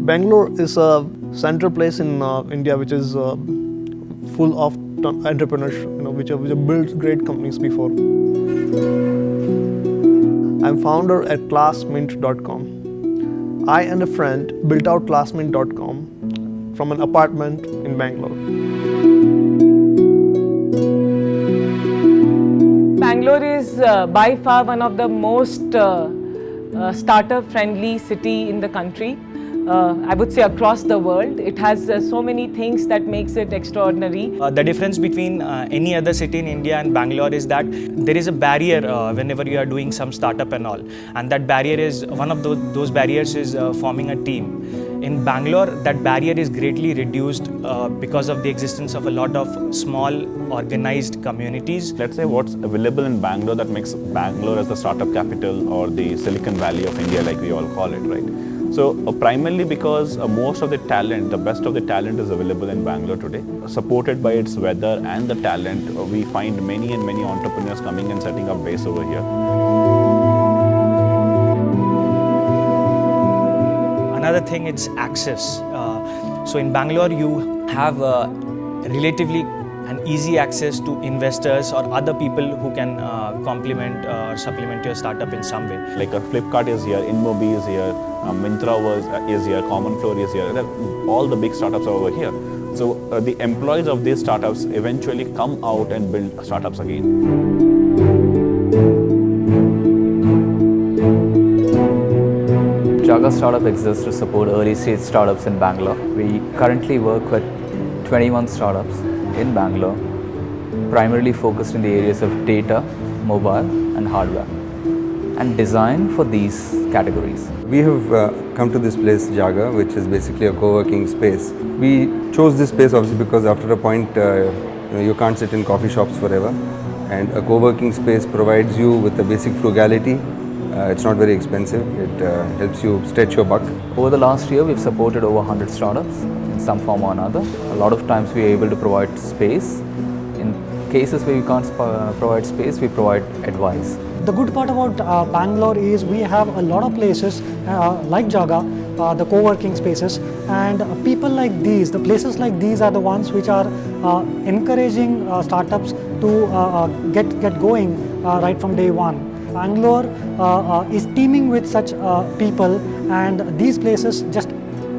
Bangalore is a central place in India which is full of entrepreneurs, which have built great companies before. I'm founder at classmint.com. I and a friend built out classmint.com from an apartment in Bangalore. Bangalore is by far one of the most startup-friendly city in the country. I would say across the world. It has so many things that makes it extraordinary. The difference between any other city in India and Bangalore is that there is a barrier whenever you are doing some startup and all. And that barrier is, one of those barriers is forming a team. In Bangalore, that barrier is greatly reduced because of the existence of a lot of small organized communities. Let's say what's available in Bangalore that makes Bangalore as the startup capital or the Silicon Valley of India, like we all call it, right? So primarily because most of the talent, the best of the talent is available in Bangalore today. Supported by its weather and the talent, we find many and many entrepreneurs coming and setting up base over here. Another thing is access. So in Bangalore, you have relatively an easy access to investors or other people who can complement or supplement your startup in some way. Like Flipkart is here, InMobi is here, Myntra is here, Common Floor is here. All the big startups are over here. So the employees of these startups eventually come out and build startups again. Jaga Startup exists to support early stage startups in Bangalore. We currently work with 21 startups in Bangalore, primarily focused in the areas of data, mobile and hardware, and designed for these categories. We have come to this place, Jaga, which is basically a co-working space. We chose this space obviously because after a point you can't sit in coffee shops forever, and a co-working space provides you with a basic frugality. It's not very expensive, it helps you stretch your buck. Over the last year, we've supported over 100 startups in some form or another. A lot of times we are able to provide space. In cases where we can't provide space, we provide advice. The good part about Bangalore is we have a lot of places like Jaga, the co-working spaces, and people like these, the places like these are the ones which are encouraging startups to get going right from day one. Bangalore is teeming with such people, and these places just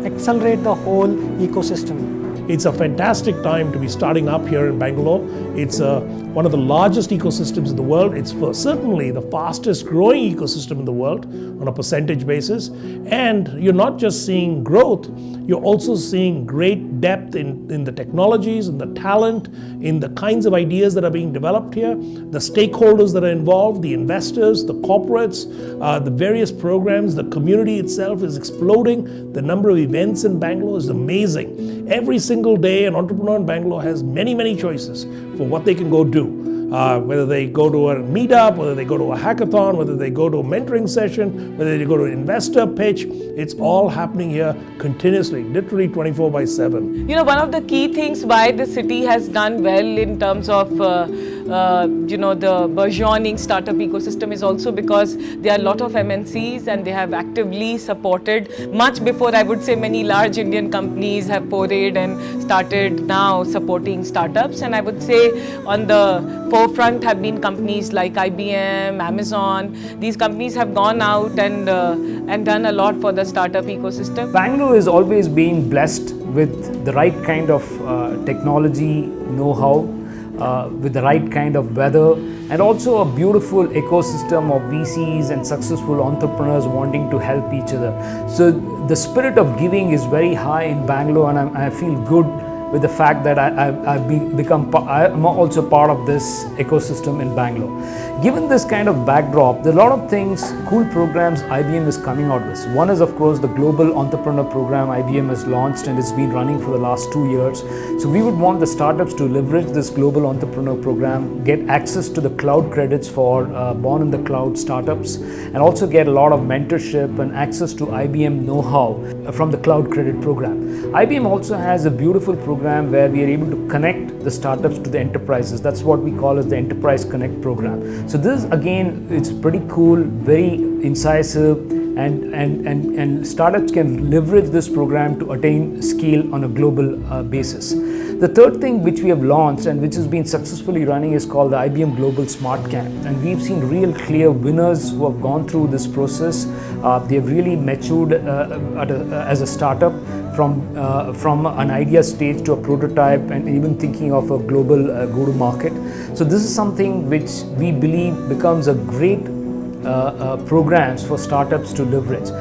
accelerate the whole ecosystem. It's a fantastic time to be starting up here in Bangalore. It's one of the largest ecosystems in the world. It's certainly the fastest growing ecosystem in the world on a percentage basis. And you're not just seeing growth, you're also seeing great depth in the technologies, in the talent, in the kinds of ideas that are being developed here, the stakeholders that are involved, the investors, the corporates, the various programs, the community itself is exploding. The number of events in Bangalore is amazing. Every single day, an entrepreneur in Bangalore has many, many choices for what they can go do. Whether they go to a meetup, whether they go to a hackathon, whether they go to a mentoring session, whether they go to an investor pitch, it's all happening here continuously, literally 24/7. One of the key things why the city has done well in terms of the burgeoning startup ecosystem is also because there are a lot of MNCs and they have actively supported, much before I would say many large Indian companies have forayed and started now supporting startups. And I would say on the forefront have been companies like IBM, Amazon. These companies have gone out and done a lot for the startup ecosystem. Bangalore has always been blessed with the right kind of technology, know-how, with the right kind of weather, and also a beautiful ecosystem of VCs and successful entrepreneurs wanting to help each other. So the spirit of giving is very high in Bangalore, and I feel good with the fact that I'm also part of this ecosystem in Bangalore. Given this kind of backdrop, there are a lot of things, cool programs IBM is coming out with. One is of course the Global Entrepreneur Program IBM has launched and it's been running for the last 2 years. So we would want the startups to leverage this Global Entrepreneur Program, get access to the cloud credits for born in the cloud startups, and also get a lot of mentorship and access to IBM know-how from the cloud credit program. IBM also has a beautiful program where we are able to connect the startups to the enterprises. That's what we call as the Enterprise Connect program. So this again, it's pretty cool, very incisive, and startups can leverage this program to attain scale on a global basis. The third thing which we have launched and which has been successfully running is called the IBM Global Smart Camp, and we've seen real clear winners who have gone through this process. They have really matured as a startup from an idea stage to a prototype and even thinking of a global go-to-market. So this is something which we believe becomes a great programs for startups to leverage.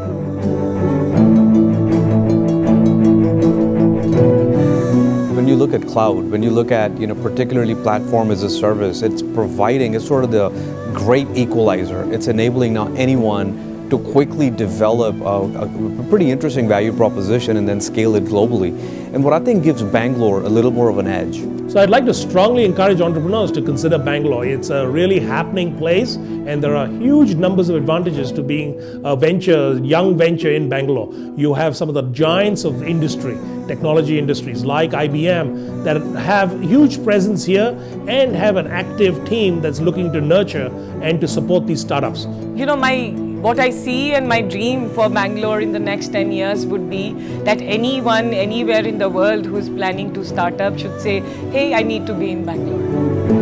When you look at cloud, when you look at particularly platform as a service, it's sort of the great equalizer. It's enabling now anyone to quickly develop a pretty interesting value proposition and then scale it globally. And what I think gives Bangalore a little more of an edge. So I'd like to strongly encourage entrepreneurs to consider Bangalore. It's a really happening place, and there are huge numbers of advantages to being a young venture in Bangalore. You have some of the giants of industry, technology industries like IBM, that have huge presence here and have an active team that's looking to nurture and to support these startups. What I see and my dream for Bangalore in the next 10 years would be that anyone, anywhere in the world who is planning to start up should say, hey, I need to be in Bangalore.